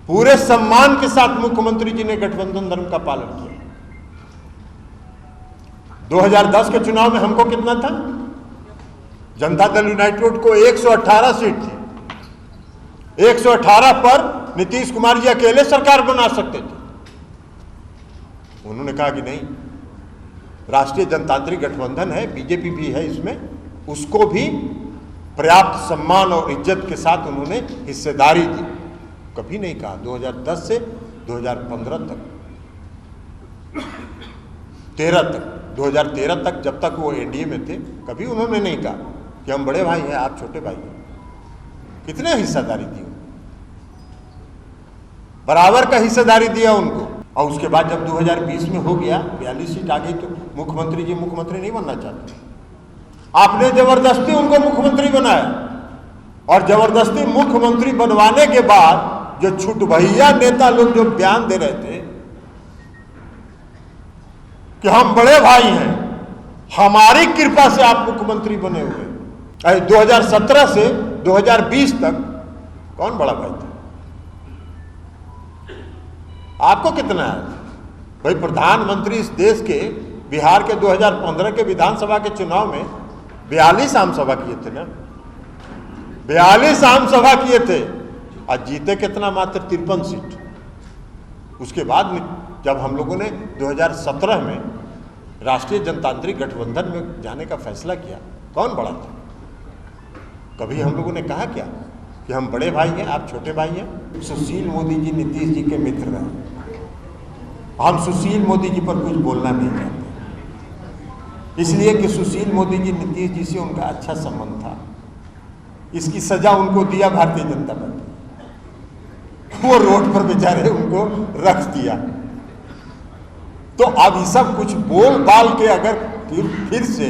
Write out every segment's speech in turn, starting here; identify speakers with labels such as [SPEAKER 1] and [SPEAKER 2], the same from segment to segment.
[SPEAKER 1] पूरे सम्मान के साथ मुख्यमंत्री जी ने गठबंधन धर्म का पालन किया। 2010 के चुनाव में हमको कितना था? जनता दल यूनाइटेड को 118 सीट थी। 118 पर नीतीश कुमार जी अकेले सरकार बना सकते थे। उन्होंने कहा कि नहीं, राष्ट्रीय जनतांत्रिक गठबंधन है, बीजेपी भी है इसमें, उसको भी पर्याप्त सम्मान और इज्जत के साथ उन्होंने हिस्सेदारी दी। कभी नहीं कहा 2010 से 2015 तक, 2013 तक जब तक वो एनडीए में थे, कभी उन्होंने नहीं कहा कि हम बड़े भाई हैं, आप छोटे भाई हैं। कितने हिस्सेदारी दी? बराबर का हिस्सेदारी दिया उनको। और उसके बाद जब 2020 में हो गया, 42 सीट आ गई, तो मुख्यमंत्री जी मुख्यमंत्री नहीं बनना चाहते। आपने जबरदस्ती उनको मुख्यमंत्री बनाया, और जबरदस्ती मुख्यमंत्री बनवाने के बाद जो छुटभैया नेता लोग जो बयान दे रहे थे कि हम बड़े भाई हैं, हमारी कृपा से आप मुख्यमंत्री बने हुए। 2017 से 2020 तक कौन बड़ा भाई था? आपको कितना है भाई? प्रधानमंत्री इस देश के, बिहार के 2015 के विधानसभा के चुनाव में 42 आम सभा किए थे ना, 42 आम सभा किए थे, और जीते कितना? मात्र 53 सीट। उसके बाद जब हम लोगों ने 2017 में राष्ट्रीय जनतांत्रिक गठबंधन में जाने का फैसला किया, कौन बड़ा था? कभी हम लोगों ने कहा क्या कि हम बड़े भाई हैं, आप छोटे भाई हैं? सुशील मोदी जी नीतीश जी के मित्र रहे। हम सुशील मोदी जी पर कुछ बोलना नहीं चाहते, इसलिए कि सुशील मोदी जी नीतीश जी से उनका अच्छा संबंध था। इसकी सजा उनको दिया भारतीय जनता पार्टी, वो रोड पर बेचारे उनको रख दिया। तो अब ये सब कुछ बोल बाल के अगर फिर से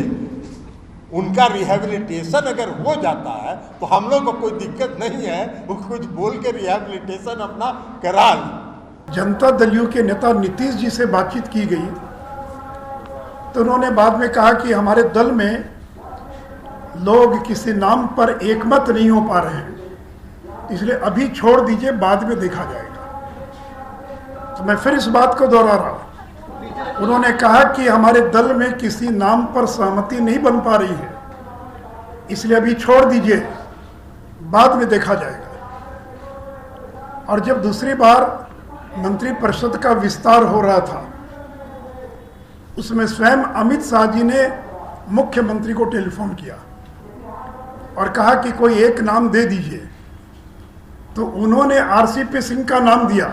[SPEAKER 1] उनका रिहेबिलिटेशन अगर हो जाता है तो हम लोग को कोई दिक्कत नहीं है, वो कुछ बोल के रिहेबिलिटेशन अपना करा ले।
[SPEAKER 2] जनता दल यू के नेता नीतीश जी से बातचीत की गई तो उन्होंने बाद में कहा कि हमारे दल में लोग किसी नाम पर एकमत नहीं हो पा रहे हैं, इसलिए अभी छोड़ दीजिए, बाद में देखा जाएगा। तो मैं फिर इस बात को दोहरा रहा हूं। उन्होंने कहा कि हमारे दल में किसी नाम पर सहमति नहीं बन पा रही है, इसलिए अभी छोड़ दीजिए, बाद में देखा जाएगा। और जब दूसरी बार मंत्रिपरिषद का विस्तार हो रहा था, उसमें स्वयं अमित शाह जी ने मुख्यमंत्री को टेलीफोन किया और कहा कि कोई एक नाम दे दीजिए। तो उन्होंने आरसीपी सिंह का नाम दिया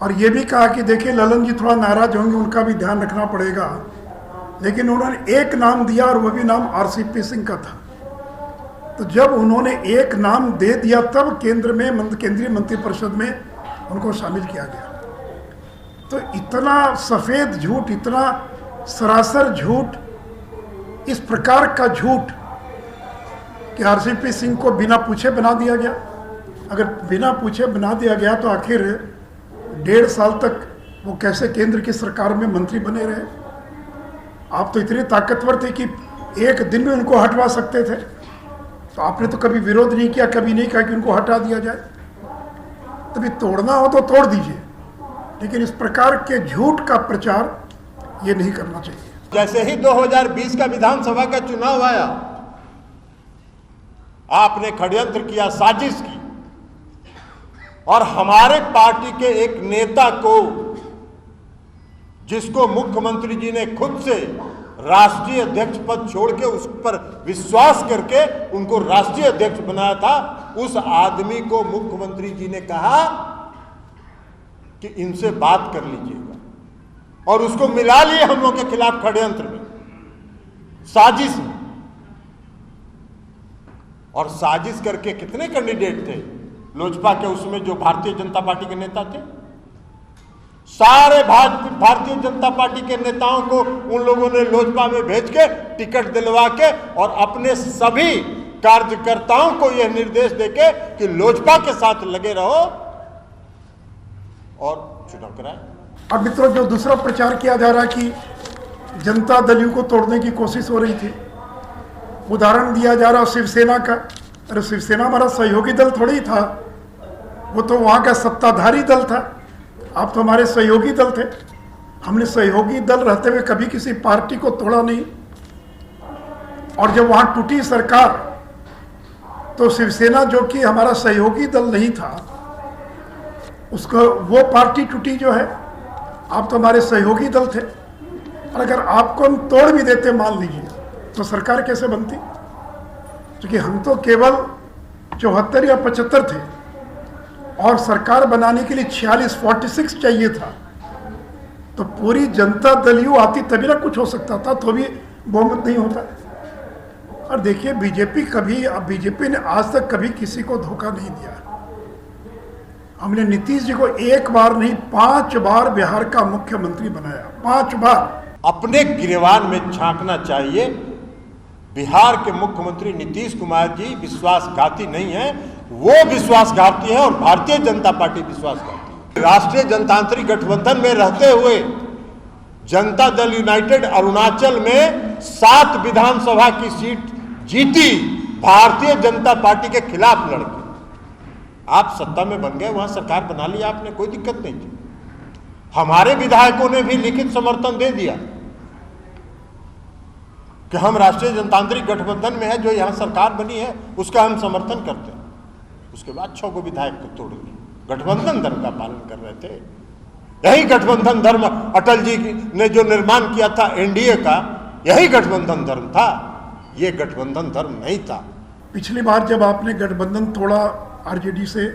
[SPEAKER 2] और ये भी कहा कि देखिए ललन जी थोड़ा नाराज होंगे, उनका भी ध्यान रखना पड़ेगा, लेकिन उन्होंने एक नाम दिया और वह भी नाम आरसीपी सिंह का था। तो जब उन्होंने एक नाम दे दिया तब केंद्रीय मंत्रिपरिषद में उनको शामिल किया गया। तो इतना सफेद झूठ, इतना सरासर झूठ, इस प्रकार का झूठ कि आरसीपी सिंह को बिना पूछे बना दिया गया। अगर बिना पूछे बना दिया गया तो आखिर 1.5 साल तक वो कैसे केंद्र की सरकार में मंत्री बने रहे? आप तो इतने ताकतवर थे कि एक दिन में उनको हटवा सकते थे, तो आपने तो कभी विरोध नहीं किया, कभी नहीं कहा कि उनको हटा दिया जाए। तभी तोड़ना हो तो तोड़ दीजिए, लेकिन इस प्रकार के झूठ का प्रचार ये नहीं करना चाहिए।
[SPEAKER 1] जैसे ही 2020 का विधानसभा का चुनाव आया, आपने षड्यंत्र किया, साजिश की, और हमारे पार्टी के एक नेता को, जिसको मुख्यमंत्री जी ने खुद से राष्ट्रीय अध्यक्ष पद छोड़ के उस पर विश्वास करके उनको राष्ट्रीय अध्यक्ष बनाया था, उस आदमी को मुख्यमंत्री जी ने कहा कि इनसे बात कर लीजिएगा, और उसको मिला लिए हम लोग के खिलाफ षड्यंत्र में, साजिश में। और साजिश करके कितने कैंडिडेट थे लोजपा के, उसमें जो भारतीय जनता पार्टी के नेता थे, सारे भारतीय जनता पार्टी के नेताओं को उन लोगों ने लोजपा में भेज के टिकट दिलवा के और अपने सभी कार्यकर्ताओं को यह निर्देश देके कि लोजपा के साथ लगे रहो और चुनाव कराए।
[SPEAKER 2] अब मित्रों, जो दूसरा प्रचार किया जा रहा है कि जनता दल यू को तोड़ने की कोशिश हो रही थी, उदाहरण दिया जा रहा शिवसेना का। अरे शिवसेना हमारा सहयोगी दल थोड़ी था, वो तो वहाँ का सत्ताधारी दल था, आप तो हमारे सहयोगी दल थे। हमने सहयोगी दल रहते हुए कभी किसी पार्टी को तोड़ा नहीं। और जब वहाँ टूटी सरकार तो शिवसेना, जो कि हमारा सहयोगी दल नहीं था, उसको वो पार्टी टूटी जो है। आप तो हमारे सहयोगी दल थे, और अगर आपको हम तोड़ भी देते मान लीजिए, तो सरकार कैसे बनती? क्योंकि हम तो केवल 74 या 75 थे, और सरकार बनाने के लिए 46 चाहिए था। तो पूरी जनता दल यू आती तभी ना कुछ हो सकता था, तो भी बहुमत नहीं होता। और देखिए बीजेपी ने आज तक कभी किसी को धोखा नहीं दिया। हमने नीतीश जी को एक बार नहीं 5 बार बिहार का मुख्यमंत्री बनाया, 5 बार।
[SPEAKER 1] अपने गिरवान में झांकना चाहिए। बिहार के मुख्यमंत्री नीतीश कुमार जी विश्वासघाती नहीं है, वो विश्वासघाती है और भारतीय जनता पार्टी विश्वासघाती है। राष्ट्रीय जनतांत्रिक गठबंधन में रहते हुए जनता दल यूनाइटेड अरुणाचल में 7 विधानसभा की सीट जीती, भारतीय जनता पार्टी के खिलाफ लड़के। आप सत्ता में बन गए, वहां सरकार बना लिया आपने, कोई दिक्कत नहीं थी। हमारे विधायकों ने भी लिखित समर्थन दे दिया कि हम राष्ट्रीय जनतांत्रिक गठबंधन में है, जो यहां सरकार बनी है उसका हम समर्थन करते हैं। उसके बाद 6 को विधायक को तोड़ दिया। गठबंधन धर्म का पालन कर रहे थे। यही गठबंधन धर्म अटल जी ने जो निर्माण किया था एनडीए का, यही गठबंधन धर्म था, ये गठबंधन धर्म नहीं था।
[SPEAKER 2] पिछली बार जब आपने गठबंधन तोड़ा आरजेडी से,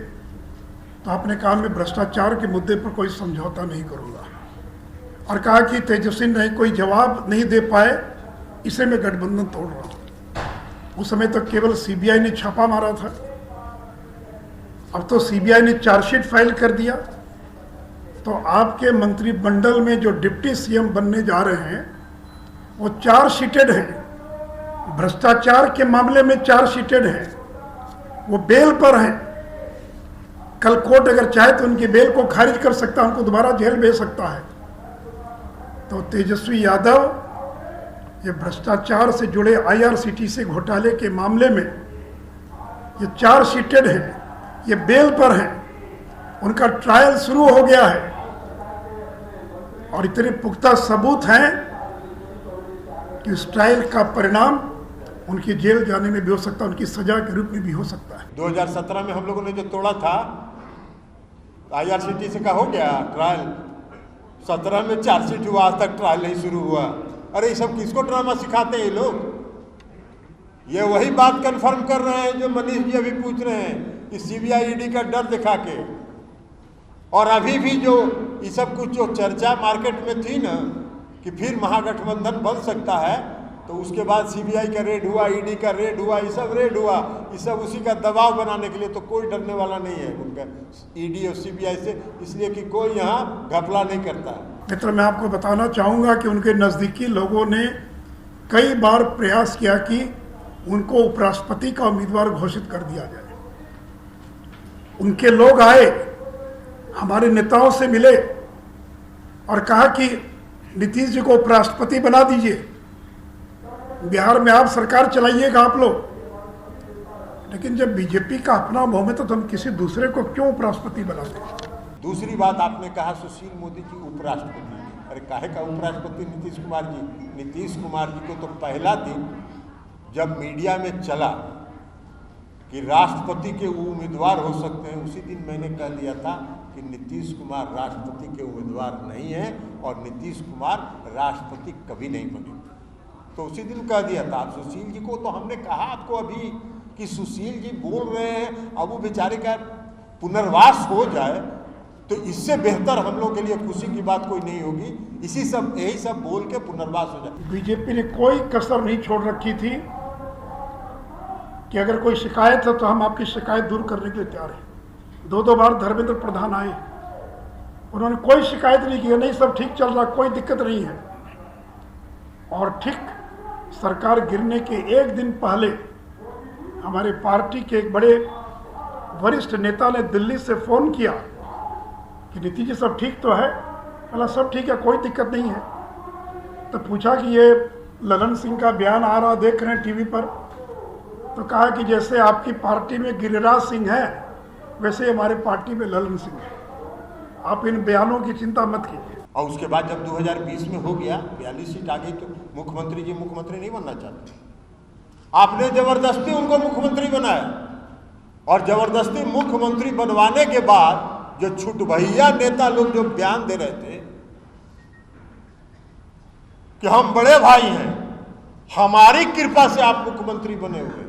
[SPEAKER 2] तो आपने कहा मैं भ्रष्टाचार के मुद्दे पर कोई समझौता नहीं करूंगा, और कहा कि तेजस्वी ने कोई जवाब नहीं दे पाए, इसे मैं गठबंधन तोड़ रहा हूं। उस समय तो केवल सीबीआई ने छापा मारा था, अब तो सीबीआई ने चार्जशीट फाइल कर दिया। तो आपके मंत्रिमंडल में जो डिप्टी सीएम बनने जा रहे हैं वो चार्जशीटेड हैं, भ्रष्टाचार के मामले में चार्जशीटेड हैं, वो बेल पर हैं। कल कोर्ट अगर चाहे तो उनकी बेल को खारिज कर सकता है, उनको दोबारा जेल भेज सकता है। तो तेजस्वी यादव ये भ्रष्टाचार से जुड़े आईआरसीटीसी घोटाले के मामले में ये चार्जशीटेड हैं, ये बेल पर हैं, उनका ट्रायल शुरू हो गया है, और इतने पुख्ता सबूत हैं कि इस ट्रायल का परिणाम उनकी जेल जाने में भी हो सकता है, उनकी सजा के रूप में भी हो सकता है।
[SPEAKER 1] 2017 में हम लोगों ने जो तोड़ा था आईआरसीटीसी का हो गया ट्रायल, 17 में चार्जशीट हुआ, आज तक ट्रायल नहीं शुरू हुआ। अरे ये सब किसको ड्रामा सिखाते हैं ये लोग? ये वही बात कंफर्म कर रहे हैं जो मनीष जी अभी पूछ रहे हैं कि सीबीआई ईडी का डर दिखा के। और अभी भी जो ये सब कुछ जो चर्चा मार्केट में थी ना कि फिर महागठबंधन बन सकता है, तो उसके बाद सीबीआई का रेड हुआ, ईडी का रेड हुआ, ये सब रेड हुआ, ये सब उसी का दबाव बनाने के लिए। तो कोई डरने वाला नहीं है उनका ईडी और सीबीआई से, इसलिए कि कोई यहाँ घपला नहीं करता है।
[SPEAKER 2] मित्र, मैं आपको बताना चाहूँगा कि उनके नज़दीकी लोगों ने कई बार प्रयास किया कि उनको उपराष्ट्रपति का उम्मीदवार घोषित कर दिया जाए। उनके लोग आए, हमारे नेताओं से मिले और कहा कि नीतीश जी को उपराष्ट्रपति बना दीजिए, बिहार में आप सरकार चलाइएगा आप लोग। लेकिन जब बीजेपी का अपना बहुमत है तो हम किसी दूसरे को क्यों उपराष्ट्रपति बनाते हैं?
[SPEAKER 1] दूसरी बात आपने कहा सुशील मोदी जी उपराष्ट्रपति। अरे काहे का उपराष्ट्रपति नीतीश कुमार जी? नीतीश कुमार जी को तो पहला दिन जब मीडिया में चला कि राष्ट्रपति के उम्मीदवार हो सकते हैं, उसी दिन मैंने कह दिया था कि नीतीश कुमार राष्ट्रपति के उम्मीदवार नहीं है और नीतीश कुमार राष्ट्रपति कभी नहीं बने। तो उसी दिन कह दिया था। सुशील जी को तो हमने कहा आपको अभी कि सुशील जी बोल रहे हैं, अब वो बेचारे का पुनर्वास हो जाए तो इससे बेहतर हम लोग के लिए खुशी की बात कोई नहीं होगी। यही सब बोल के पुनर्वास हो जाए।
[SPEAKER 2] बीजेपी ने कोई कसर नहीं छोड़ रखी थी कि अगर कोई शिकायत है तो हम आपकी शिकायत दूर करने के लिए तैयार हैं। 2 बार धर्मेंद्र प्रधान आए, उन्होंने कोई शिकायत नहीं की, नहीं सब ठीक चल रहा, कोई दिक्कत नहीं है। और ठीक सरकार गिरने के एक दिन पहले हमारे पार्टी के एक बड़े वरिष्ठ नेता ने दिल्ली से फ़ोन किया कि नीतीश जी सब ठीक तो है? बोला सब ठीक है, कोई दिक्कत नहीं है। तो पूछा कि ये ललन सिंह का बयान आ रहा देख रहे हैं टीवी पर, तो कहा कि जैसे आपकी पार्टी में गिरिराज सिंह है वैसे हमारे पार्टी में ललन सिंह है। आप इन बयानों की चिंता मत कीजिए।
[SPEAKER 1] और उसके बाद जब 2020 में हो गया 42 सीट आ गई तो मुख्यमंत्री जी मुख्यमंत्री नहीं बनना चाहते, आपने जबरदस्ती उनको मुख्यमंत्री बनाया। और जबरदस्ती मुख्यमंत्री बनवाने के बाद जो छुटभैया नेता लोग जो बयान दे रहे थे कि हम बड़े भाई हैं, हमारी कृपा से आप मुख्यमंत्री बने हुए,